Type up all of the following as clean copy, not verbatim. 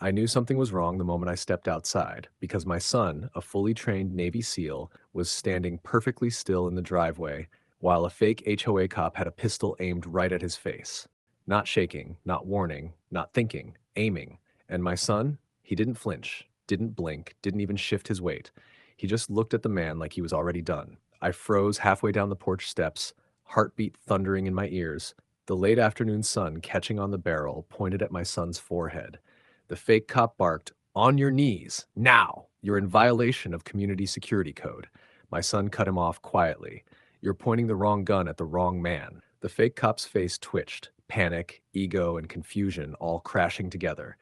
I knew something was wrong the moment I stepped outside because my son, a fully trained Navy SEAL, was standing perfectly still in the driveway while a fake HOA cop had a pistol aimed right at his face. Not shaking, not warning, not thinking, aiming. And my son, he didn't flinch, didn't blink, didn't even shift his weight. He just looked at the man like he was already done. I froze halfway down the porch steps, heartbeat thundering in my ears, the late afternoon sun catching on the barrel pointed at my son's forehead. The fake cop barked, "On your knees, now! You're in violation of community security code." My son cut him off quietly. "You're pointing the wrong gun at the wrong man." The fake cop's face twitched, panic, ego, and confusion all crashing together.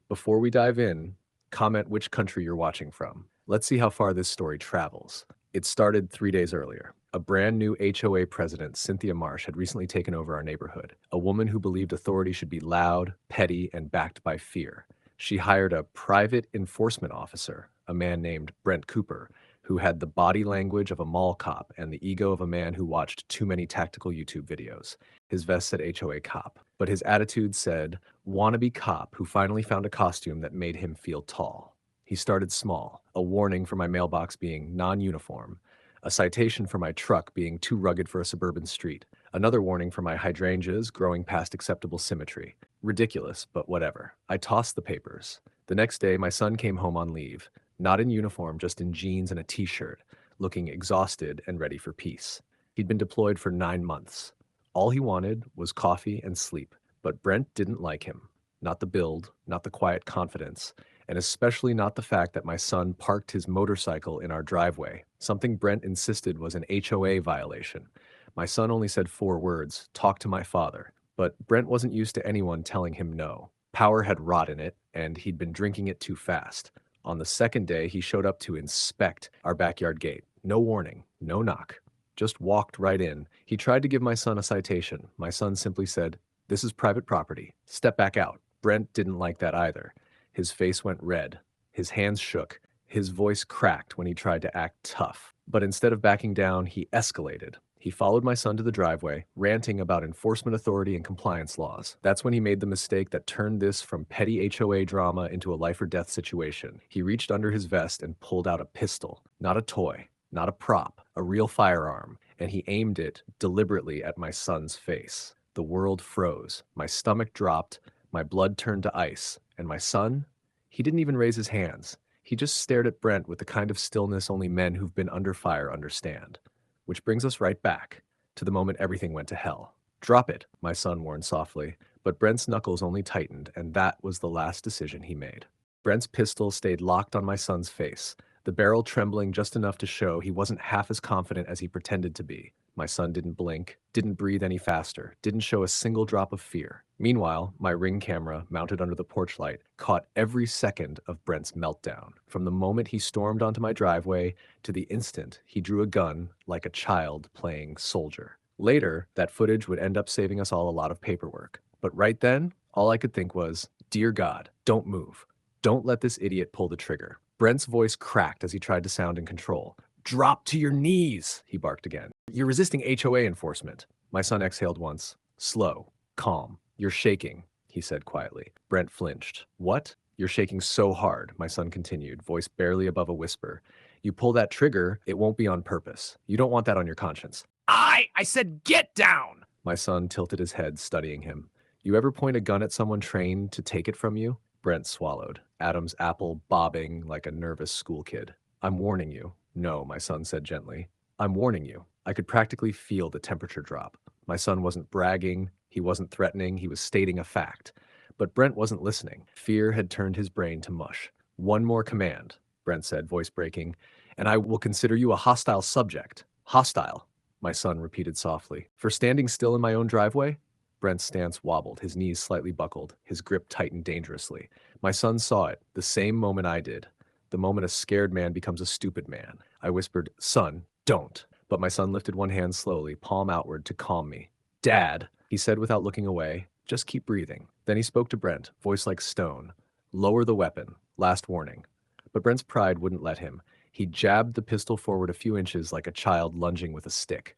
Before we dive in, comment which country you're watching from. Let's see how far this story travels. It started 3 days earlier. A brand new HOA president, Cynthia Marsh, had recently taken over our neighborhood, a woman who believed authority should be loud, petty, and backed by fear. She hired a private enforcement officer, a man named Brent Cooper, who had the body language of a mall cop and the ego of a man who watched too many tactical YouTube videos. His vest said HOA cop, but his attitude said wannabe cop who finally found a costume that made him feel tall. He started small, a warning for my mailbox being non-uniform, a citation for my truck being too rugged for a suburban street, another warning for my hydrangeas growing past acceptable symmetry. Ridiculous, but whatever. I tossed the papers. The next day, my son came home on leave, not in uniform, just in jeans and a t-shirt, looking exhausted and ready for peace. He'd been deployed for 9 months. All he wanted was coffee and sleep, but Brent didn't like him. Not the build, not the quiet confidence, and especially not the fact that my son parked his motorcycle in our driveway, something Brent insisted was an HOA violation. My son only said 4 words, "Talk to my father," but Brent wasn't used to anyone telling him no. Power had rot in it, and he'd been drinking it too fast. On the second day, he showed up to inspect our backyard gate. No warning, no knock. Just walked right in. He tried to give my son a citation. My son simply said, "This is private property. Step back out." Brent didn't like that either. His face went red. His hands shook. His voice cracked when he tried to act tough. But instead of backing down, he escalated. He followed my son to the driveway, ranting about enforcement authority and compliance laws. That's when he made the mistake that turned this from petty HOA drama into a life or death situation. He reached under his vest and pulled out a pistol. Not a toy, not a prop, a real firearm. And he aimed it deliberately at my son's face. The world froze. My stomach dropped. My blood turned to ice. And my son? He didn't even raise his hands. He just stared at Brent with the kind of stillness only men who've been under fire understand. Which brings us right back to the moment everything went to hell. "Drop it," my son warned softly, but Brent's knuckles only tightened, and that was the last decision he made. Brent's pistol stayed locked on my son's face, the barrel trembling just enough to show he wasn't half as confident as he pretended to be. My son didn't blink, didn't breathe any faster, didn't show a single drop of fear. Meanwhile, my Ring camera, mounted under the porch light, caught every second of Brent's meltdown. From the moment he stormed onto my driveway to the instant he drew a gun like a child playing soldier. Later, that footage would end up saving us all a lot of paperwork. But right then, all I could think was, "Dear God, don't move. Don't let this idiot pull the trigger." Brent's voice cracked as he tried to sound in control. "Drop to your knees," he barked again. "You're resisting HOA enforcement." My son exhaled once. Slow, calm. "You're shaking," he said quietly. Brent flinched. "What?" "You're shaking so hard," my son continued, voice barely above a whisper. "You pull that trigger, it won't be on purpose. You don't want that on your conscience." I said get down!" My son tilted his head, studying him. "You ever point a gun at someone trained to take it from you?" Brent swallowed, Adam's apple bobbing like a nervous school kid. "I'm warning you." "No," my son said gently. "I'm warning you." I could practically feel the temperature drop. My son wasn't bragging, he wasn't threatening, he was stating a fact. But Brent wasn't listening. Fear had turned his brain to mush. "One more command," Brent said, voice breaking, "and I will consider you a hostile subject." "Hostile," my son repeated softly. "For standing still in my own driveway?" Brent's stance wobbled, his knees slightly buckled, his grip tightened dangerously. My son saw it, the same moment I did. The moment a scared man becomes a stupid man. I whispered, "Son, don't." But my son lifted one hand slowly, palm outward, to calm me. "Dad," he said without looking away, "just keep breathing." Then he spoke to Brent, voice like stone. "Lower the weapon. Last warning." But Brent's pride wouldn't let him. He jabbed the pistol forward a few inches like a child lunging with a stick.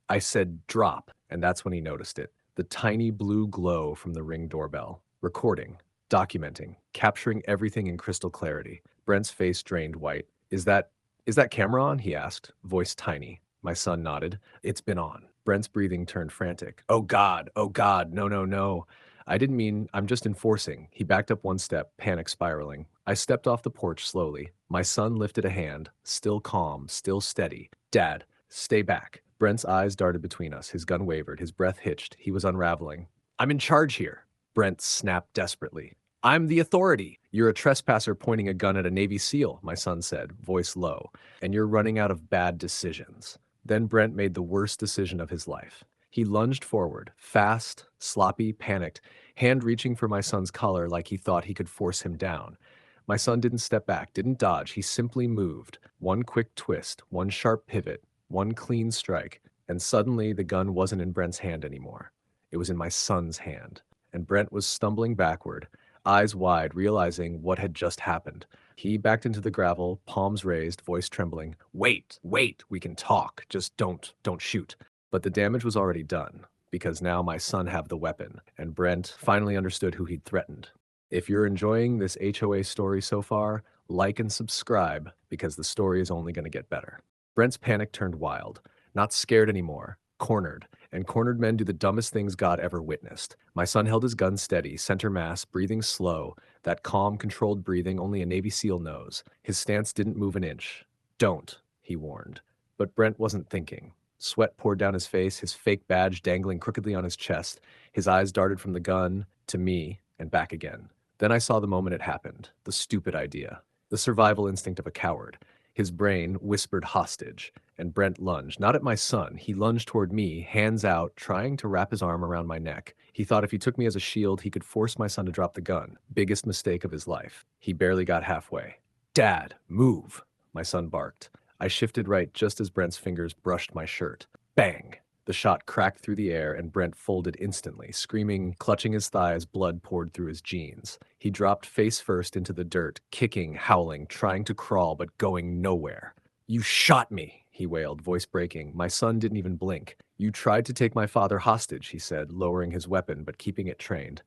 I said, "Drop," and that's when he noticed it. The tiny blue glow from the Ring doorbell. Recording. documenting, capturing everything in crystal clarity. Brent's face drained white. Is that camera on? He asked, voice tiny. My son nodded. It's been on. Brent's breathing turned frantic. Oh God, oh God, no, no, no. I didn't mean, I'm just enforcing. He backed up one step, panic spiraling. I stepped off the porch slowly. My son lifted a hand, still calm, still steady. Dad, stay back. Brent's eyes darted between us. His gun wavered. His breath hitched. He was unraveling. I'm in charge here. Brent snapped desperately. I'm the authority. You're a trespasser pointing a gun at a Navy SEAL, my son said, voice low, and you're running out of bad decisions. Then Brent made the worst decision of his life. He lunged forward, fast, sloppy, panicked, hand reaching for my son's collar like he thought he could force him down. My son didn't step back, didn't dodge, he simply moved. One quick twist, one sharp pivot, one clean strike, and suddenly the gun wasn't in Brent's hand anymore. It was in my son's hand, and Brent was stumbling backward, eyes wide, realizing what had just happened. He backed into the gravel, palms raised, voice trembling. Wait, wait, we can talk. Just don't shoot. But the damage was already done, because now my son had the weapon, and Brent finally understood who he'd threatened. If you're enjoying this HOA story so far, like and subscribe, because the story is only going to get better. Brent's panic turned wild, not scared anymore, cornered, and cornered men do the dumbest things God ever witnessed. My son held his gun steady, center mass, breathing slow, that calm, controlled breathing only a Navy SEAL knows. His stance didn't move an inch. Don't, he warned. But Brent wasn't thinking. Sweat poured down his face, his fake badge dangling crookedly on his chest. His eyes darted from the gun to me and back again. Then I saw the moment it happened, the stupid idea, the survival instinct of a coward. His brain whispered hostage, and Brent lunged, not at my son. He lunged toward me, hands out, trying to wrap his arm around my neck. He thought if he took me as a shield, he could force my son to drop the gun. Biggest mistake of his life. He barely got halfway. Dad, move, my son barked. I shifted right just as Brent's fingers brushed my shirt. Bang! The shot cracked through the air, and Brent folded instantly, screaming, clutching his thigh as blood poured through his jeans. He dropped face first into the dirt, kicking, howling, trying to crawl, but going nowhere. You shot me, he wailed, voice breaking. My son didn't even blink. You tried to take my father hostage, he said, lowering his weapon but keeping it trained.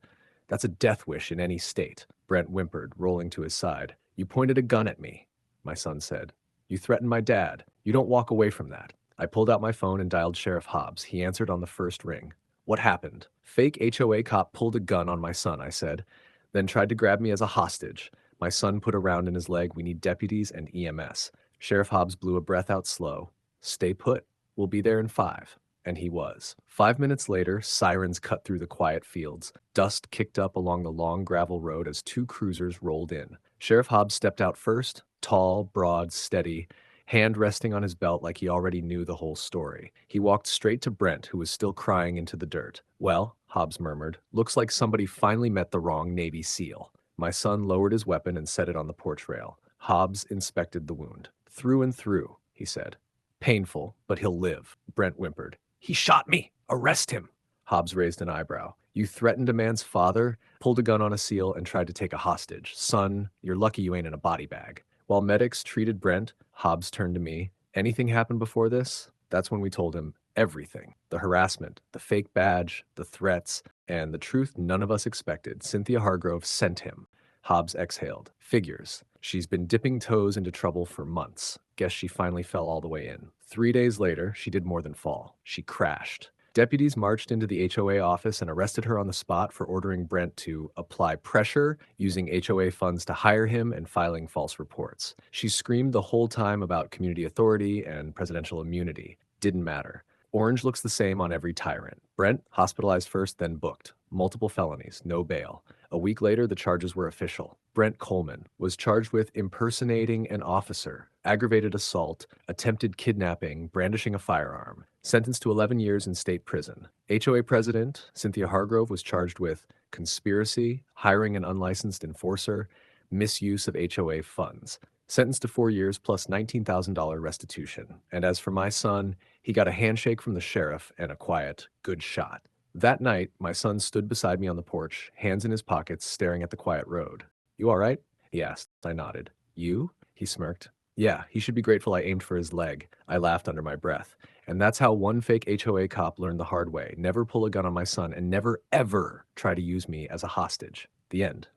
That's a death wish in any state, Brent whimpered, rolling to his side. You pointed a gun at me, my son said. You threatened my dad. You don't walk away from that. I pulled out my phone and dialed Sheriff Hobbs. He answered on the first ring. What happened? Fake HOA cop pulled a gun on my son, I said, then tried to grab me as a hostage. My son put a round in his leg. We need deputies and EMS. Sheriff Hobbs blew a breath out slow. Stay put. We'll be there in 5. And he was. 5 minutes later, sirens cut through the quiet fields. Dust kicked up along the long gravel road as 2 cruisers rolled in. Sheriff Hobbs stepped out first, tall, broad, steady, hand resting on his belt like he already knew the whole story. He walked straight to Brent, who was still crying into the dirt. Well, Hobbs murmured, looks like somebody finally met the wrong Navy SEAL. My son lowered his weapon and set it on the porch rail. Hobbs inspected the wound. Through and through, he said. Painful, but he'll live, Brent whimpered. He shot me. Arrest him. Hobbs raised an eyebrow. You threatened a man's father, pulled a gun on a SEAL, and tried to take a hostage. Son, you're lucky you ain't in a body bag. While medics treated Brent, Hobbs turned to me. Anything happened before this? That's when we told him everything. The harassment, the fake badge, the threats, and the truth none of us expected. Cynthia Hargrove sent him. Hobbs exhaled. Figures. She's been dipping toes into trouble for months. Guess she finally fell all the way in. 3 days later, she did more than fall. She crashed. Deputies marched into the HOA office and arrested her on the spot for ordering Brent to apply pressure, using HOA funds to hire him, and filing false reports. She screamed the whole time about community authority and presidential immunity. Didn't matter. Orange looks the same on every tyrant. Brent, hospitalized first, then booked. Multiple felonies, no bail. A week later, the charges were official. Brent Coleman was charged with impersonating an officer, aggravated assault, attempted kidnapping, brandishing a firearm. Sentenced to 11 years in state prison. HOA president Cynthia Hargrove was charged with conspiracy, hiring an unlicensed enforcer, misuse of HOA funds. Sentenced to 4 years plus $19,000 restitution. And as for my son, he got a handshake from the sheriff and a quiet, good shot. That night, my son stood beside me on the porch, hands in his pockets, staring at the quiet road. You all right? He asked. I nodded. You? He smirked. Yeah, he should be grateful I aimed for his leg. I laughed under my breath. And that's how one fake HOA cop learned the hard way. Never pull a gun on my son and never, ever try to use me as a hostage. The end.